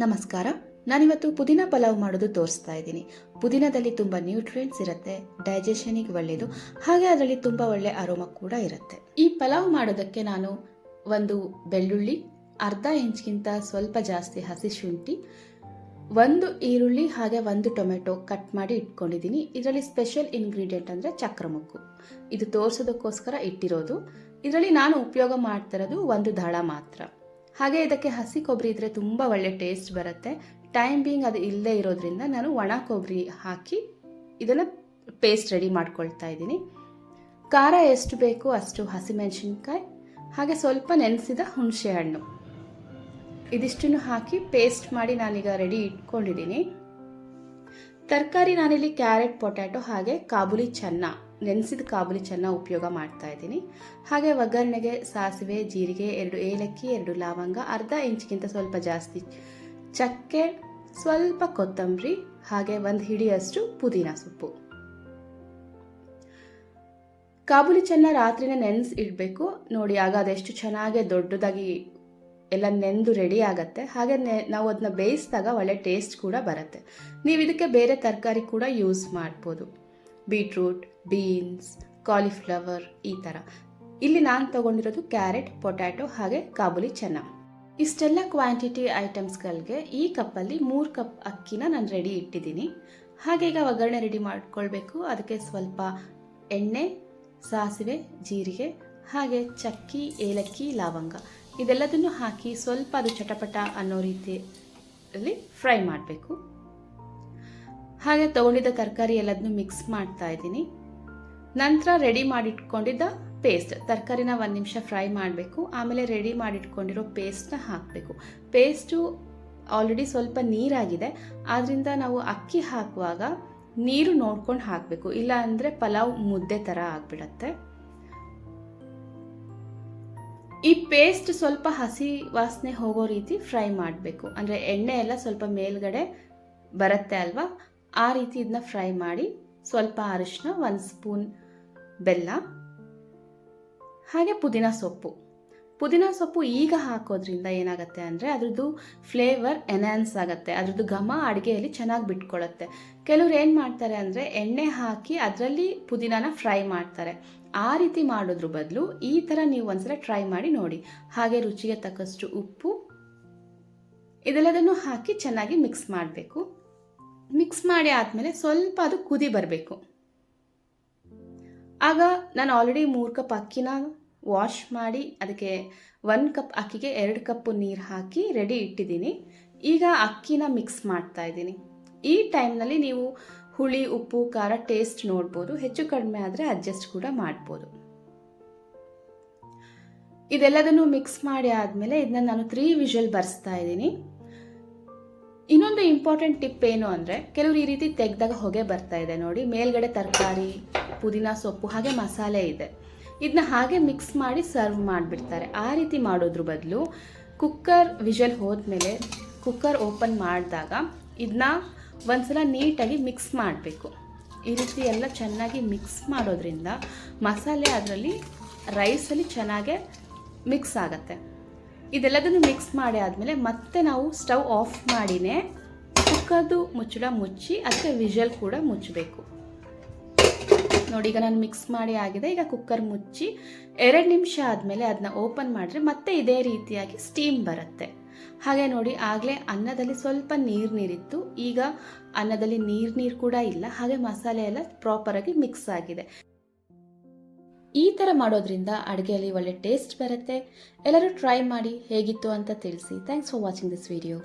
ನಮಸ್ಕಾರ. ನಾನಿವತ್ತು ಪುದೀನ ಪಲಾವ್ ಮಾಡೋದು ತೋರಿಸ್ತಾ ಇದ್ದೀನಿ. ಪುದೀನದಲ್ಲಿ ತುಂಬ ನ್ಯೂಟ್ರಿಯೆಂಟ್ಸ್ ಇರುತ್ತೆ, ಡೈಜೆಷನಿಗೆ ಒಳ್ಳೆಯದು, ಹಾಗೆ ಅದರಲ್ಲಿ ತುಂಬ ಒಳ್ಳೆ ಅರೋಮ ಕೂಡ ಇರುತ್ತೆ. ಈ ಪಲಾವ್ ಮಾಡೋದಕ್ಕೆ ನಾನು ಒಂದು ಬೆಳ್ಳುಳ್ಳಿ, ಅರ್ಧ ಇಂಚ್ಗಿಂತ ಸ್ವಲ್ಪ ಜಾಸ್ತಿ ಹಸಿ ಶುಂಠಿ, ಒಂದು ಈರುಳ್ಳಿ ಹಾಗೆ ಒಂದು ಟೊಮೆಟೊ ಕಟ್ ಮಾಡಿ ಇಟ್ಕೊಂಡಿದ್ದೀನಿ. ಇದರಲ್ಲಿ ಸ್ಪೆಷಲ್ ಇಂಗ್ರೀಡಿಯೆಂಟ್ ಅಂದರೆ ಚಕ್ರಮೊಗ್ಗು. ಇದು ತೋರಿಸೋದಕ್ಕೋಸ್ಕರ ಇಟ್ಟಿರೋದು. ಇದರಲ್ಲಿ ನಾನು ಉಪಯೋಗ ಮಾಡ್ತಿರೋದು ಒಂದು ದಳ ಮಾತ್ರ. ಹಾಗೆ ಇದಕ್ಕೆ ಹಸಿ ಕೊಬ್ಬರಿ ಇದ್ದರೆ ತುಂಬ ಒಳ್ಳೆ ಟೇಸ್ಟ್ ಬರುತ್ತೆ. ಟೈಮ್ ಬೀಯಿಂಗ್ ಅದು ಇಲ್ಲದೆ ಇರೋದ್ರಿಂದ ನಾನು ಒಣ ಕೊಬ್ಬರಿ ಹಾಕಿ ಇದನ್ನು ಪೇಸ್ಟ್ ರೆಡಿ ಮಾಡ್ಕೊಳ್ತಾ ಇದ್ದೀನಿ. ಖಾರ ಎಷ್ಟು ಬೇಕು ಅಷ್ಟು ಹಸಿಮೆಣಸಿನ್ಕಾಯಿ, ಹಾಗೆ ಸ್ವಲ್ಪ ನೆನೆಸಿದ ಹುಣಸೆ ಹಣ್ಣು, ಇದಿಷ್ಟನ್ನು ಹಾಕಿ ಪೇಸ್ಟ್ ಮಾಡಿ ನಾನೀಗ ರೆಡಿ ಇಟ್ಕೊಂಡಿದ್ದೀನಿ. ತರಕಾರಿ ನಾನಿಲ್ಲಿ ಕ್ಯಾರೆಟ್, ಪೊಟ್ಯಾಟೊ ಹಾಗೆ ಕಾಬೂಲಿ ಚೆನ್ನ, ನೆನೆಸಿದ ಕಾಬೂಲಿ ಚೆನ್ನ ಉಪಯೋಗ ಮಾಡ್ತಾ ಇದ್ದೀನಿ. ಹಾಗೆ ಒಗ್ಗರಣೆಗೆ ಸಾಸಿವೆ, ಜೀರಿಗೆ, 2 ಏಲಕ್ಕಿ, 2 ಲವಂಗ, ಅರ್ಧ ಇಂಚ್ಗಿಂತ ಸ್ವಲ್ಪ ಜಾಸ್ತಿ ಚಕ್ಕೆ, ಸ್ವಲ್ಪ ಕೊತ್ತಂಬರಿ, ಹಾಗೆ 1 ಹಿಡಿಯಷ್ಟು ಪುದೀನ ಸೊಪ್ಪು. ಕಾಬೂಲಿ ಚೆನ್ನ ರಾತ್ರಿನೇ ನೆನೆಸಿ ಇಡಬೇಕು ನೋಡಿ, ಆಗ ಅದೆಷ್ಟು ಚೆನ್ನಾಗಿ ದೊಡ್ಡದಾಗಿ ಎಲ್ಲ ನೆಂದು ರೆಡಿ ಆಗುತ್ತೆ. ಹಾಗೆ ನಾವು ಅದನ್ನ ಬೇಯಿಸಿದಾಗ ಒಳ್ಳೆ ಟೇಸ್ಟ್ ಕೂಡ ಬರುತ್ತೆ. ನೀವು ಇದಕ್ಕೆ ಬೇರೆ ತರಕಾರಿ ಕೂಡ ಯೂಸ್ ಮಾಡ್ಬೋದು, ಬೀಟ್ರೂಟ್, ಬೀನ್ಸ್, ಕಾಲಿಫ್ಲವರ್ ಈ ಥರ. ಇಲ್ಲಿ ನಾನು ತೊಗೊಂಡಿರೋದು ಕ್ಯಾರೆಟ್, ಪೊಟ್ಯಾಟೊ ಹಾಗೆ ಕಾಬೂಲಿ ಚೆನ್ನ. ಇಷ್ಟೆಲ್ಲ ಕ್ವಾಂಟಿಟಿ ಐಟಮ್ಸ್ಗಳಿಗೆ ಈ ಕಪ್ಪಲ್ಲಿ 3 ಕಪ್ ಅಕ್ಕಿನ ನಾನು ರೆಡಿ ಇಟ್ಟಿದ್ದೀನಿ. ಹಾಗೆ ಈಗ ಒಗ್ಗರಣೆ ರೆಡಿ ಮಾಡ್ಕೊಳ್ಬೇಕು. ಅದಕ್ಕೆ ಸ್ವಲ್ಪ ಎಣ್ಣೆ, ಸಾಸಿವೆ, ಜೀರಿಗೆ ಹಾಗೆ ಚಕ್ಕಿ, ಏಲಕ್ಕಿ, ಲವಂಗ ಇದೆಲ್ಲದನ್ನು ಹಾಕಿ ಸ್ವಲ್ಪ ಅದು ಚಟಪಟ ಅನ್ನೋ ರೀತಿಯಲ್ಲಿ ಫ್ರೈ ಮಾಡಬೇಕು. ಹಾಗೆ ತೊಗೊಂಡಿದ್ದ ತರಕಾರಿ ಎಲ್ಲದನ್ನು ಮಿಕ್ಸ್ ಮಾಡ್ತಾ ಇದ್ದೀನಿ. ನಂತರ ರೆಡಿ ಮಾಡಿಟ್ಕೊಂಡಿದ್ದ ಪೇಸ್ಟ್, ತರಕಾರಿನ 1 ನಿಮಿಷ ಫ್ರೈ ಮಾಡಬೇಕು. ಆಮೇಲೆ ರೆಡಿ ಮಾಡಿಟ್ಕೊಂಡಿರೋ ಪೇಸ್ಟ್ನ ಹಾಕಬೇಕು. ಪೇಸ್ಟು ಆಲ್ರೆಡಿ ಸ್ವಲ್ಪ ನೀರಾಗಿದೆ, ಆದ್ದರಿಂದ ನಾವು ಅಕ್ಕಿ ಹಾಕುವಾಗ ನೀರು ನೋಡ್ಕೊಂಡು ಹಾಕಬೇಕು, ಇಲ್ಲ ಅಂದರೆ ಪಲಾವ್ ಮುದ್ದೆ ಥರ ಆಗಿಬಿಡತ್ತೆ. ಈ ಪೇಸ್ಟ್ ಸ್ವಲ್ಪ ಹಸಿ ವಾಸನೆ ಹೋಗೋ ರೀತಿ ಫ್ರೈ ಮಾಡಬೇಕು. ಅಂದರೆ ಎಣ್ಣೆ ಎಲ್ಲ ಸ್ವಲ್ಪ ಮೇಲ್ಗಡೆ ಬರುತ್ತೆ ಅಲ್ವಾ, ಆ ರೀತಿ ಇದನ್ನ ಫ್ರೈ ಮಾಡಿ. ಸ್ವಲ್ಪ ಅರಿಶಿನ, 1 ಸ್ಪೂನ್ ಬೆಲ್ಲ, ಹಾಗೆ ಪುದೀನ ಸೊಪ್ಪು ಈಗ ಹಾಕೋದ್ರಿಂದ ಏನಾಗುತ್ತೆ ಅಂದರೆ ಅದ್ರದ್ದು ಫ್ಲೇವರ್ ಎನ್ಹಾನ್ಸ್ ಆಗುತ್ತೆ, ಅದ್ರದ್ದು ಘಮ ಅಡುಗೆಯಲ್ಲಿ ಚೆನ್ನಾಗಿ ಬಿಟ್ಕೊಳ್ಳುತ್ತೆ. ಕೆಲವ್ರು ಏನು ಮಾಡ್ತಾರೆ ಅಂದರೆ ಎಣ್ಣೆ ಹಾಕಿ ಅದರಲ್ಲಿ ಪುದೀನಾನ ಫ್ರೈ ಮಾಡ್ತಾರೆ. ಆ ರೀತಿ ಮಾಡೋದ್ರ ಬದಲು ಈ ಥರ ನೀವು ಒಂದ್ಸಲ ಟ್ರೈ ಮಾಡಿ ನೋಡಿ. ಹಾಗೆ ರುಚಿಗೆ ತಕ್ಕಷ್ಟು ಉಪ್ಪು, ಇದೆಲ್ಲದನ್ನು ಹಾಕಿ ಚೆನ್ನಾಗಿ ಮಿಕ್ಸ್ ಮಾಡಬೇಕು. ಮಿಕ್ಸ್ ಮಾಡಿ ಆದಮೇಲೆ ಸ್ವಲ್ಪ ಅದು ಕುದಿ ಬರಬೇಕು. ಆಗ ನಾನು ಆಲ್ರೆಡಿ 3 ಕಪ್ ಅಕ್ಕಿನ ವಾಶ್ ಮಾಡಿ ಅದಕ್ಕೆ 1 ಕಪ್ ಅಕ್ಕಿಗೆ 2 ಕಪ್ ನೀರು ಹಾಕಿ ರೆಡಿ ಇಟ್ಟಿದ್ದೀನಿ. ಈಗ ಅಕ್ಕಿನ ಮಿಕ್ಸ್ ಮಾಡ್ತಾ ಇದ್ದೀನಿ. ಈ ಟೈಮ್ನಲ್ಲಿ ನೀವು ಹುಳಿ, ಉಪ್ಪು, ಖಾರ ಟೇಸ್ಟ್ ನೋಡ್ಬೋದು. ಹೆಚ್ಚು ಕಡಿಮೆ ಆದರೆ ಅಡ್ಜಸ್ಟ್ ಕೂಡ ಮಾಡ್ಬೋದು. ಇದೆಲ್ಲದನ್ನು ಮಿಕ್ಸ್ ಮಾಡಿ ಆದಮೇಲೆ ಇದನ್ನ ನಾನು 3 ವಿಷಲ್ ಬರ್ಸ್ತಾ ಇದ್ದೀನಿ. ಇನ್ನೊಂದು ಇಂಪಾರ್ಟೆಂಟ್ ಟಿಪ್ ಏನು ಅಂದರೆ, ಕೆಲವರು ಈ ರೀತಿ ತೆಗೆದಾಗ ಹೊಗೆ ಬರ್ತಾ ಇದೆ ನೋಡಿ, ಮೇಲ್ಗಡೆ ತರಕಾರಿ, ಪುದೀನ ಸೊಪ್ಪು ಹಾಗೆ ಮಸಾಲೆ ಇದೆ, ಇದನ್ನ ಹಾಗೆ ಮಿಕ್ಸ್ ಮಾಡಿ ಸರ್ವ್ ಮಾಡಿಬಿಡ್ತಾರೆ. ಆ ರೀತಿ ಮಾಡೋದ್ರ ಬದಲು ಕುಕ್ಕರ್ ವಿಷಲ್ ಹೋದ್ಮೇಲೆ ಕುಕ್ಕರ್ ಓಪನ್ ಮಾಡಿದಾಗ ಇದನ್ನ ಒಂದ್ಸಲ ನೀಟಾಗಿ ಮಿಕ್ಸ್ ಮಾಡಬೇಕು. ಈ ರೀತಿ ಎಲ್ಲ ಚೆನ್ನಾಗಿ ಮಿಕ್ಸ್ ಮಾಡೋದ್ರಿಂದ ಮಸಾಲೆ ಅದರಲ್ಲಿ ರೈಸಲ್ಲಿ ಚೆನ್ನಾಗೆ ಮಿಕ್ಸ್ ಆಗುತ್ತೆ. ಇದೆಲ್ಲದನ್ನು ಮಿಕ್ಸ್ ಮಾಡಿ ಆದಮೇಲೆ ಮತ್ತೆ ನಾವು ಸ್ಟವ್ ಆಫ್ ಮಾಡಿನೇ ಕುಕ್ಕರ್ದು ಮುಚ್ಚಳ ಮುಚ್ಚಿ ಅದಕ್ಕೆ ವಿಷಲ್ ಕೂಡ ಮುಚ್ಚಬೇಕು ನೋಡಿ. ಈಗ ನಾನು ಮಿಕ್ಸ್ ಮಾಡಿ ಆಗಿದೆ. ಈಗ ಕುಕ್ಕರ್ ಮುಚ್ಚಿ 2 ನಿಮಿಷ ಆದಮೇಲೆ ಅದನ್ನ ಓಪನ್ ಮಾಡಿದ್ರೆ ಮತ್ತೆ ಇದೇ ರೀತಿಯಾಗಿ ಸ್ಟೀಮ್ ಬರುತ್ತೆ. ಹಾಗೆ ನೋಡಿ, ಆಗಲೇ ಅನ್ನದಲ್ಲಿ ಸ್ವಲ್ಪ ನೀರಿತ್ತು, ಈಗ ಅನ್ನದಲ್ಲಿ ನೀರು ಕೂಡ ಇಲ್ಲ. ಹಾಗೆ ಮಸಾಲೆ ಎಲ್ಲ ಪ್ರಾಪರಾಗಿ ಮಿಕ್ಸ್ ಆಗಿದೆ. ಈ ಥರ ಮಾಡೋದ್ರಿಂದ ಅಡುಗೆಯಲ್ಲಿ ಒಳ್ಳೆ ಟೇಸ್ಟ್ ಬರುತ್ತೆ. ಎಲ್ಲರೂ ಟ್ರೈ ಮಾಡಿ ಹೇಗಿತ್ತು ಅಂತ ತಿಳಿಸಿ. Thanks for watching this video.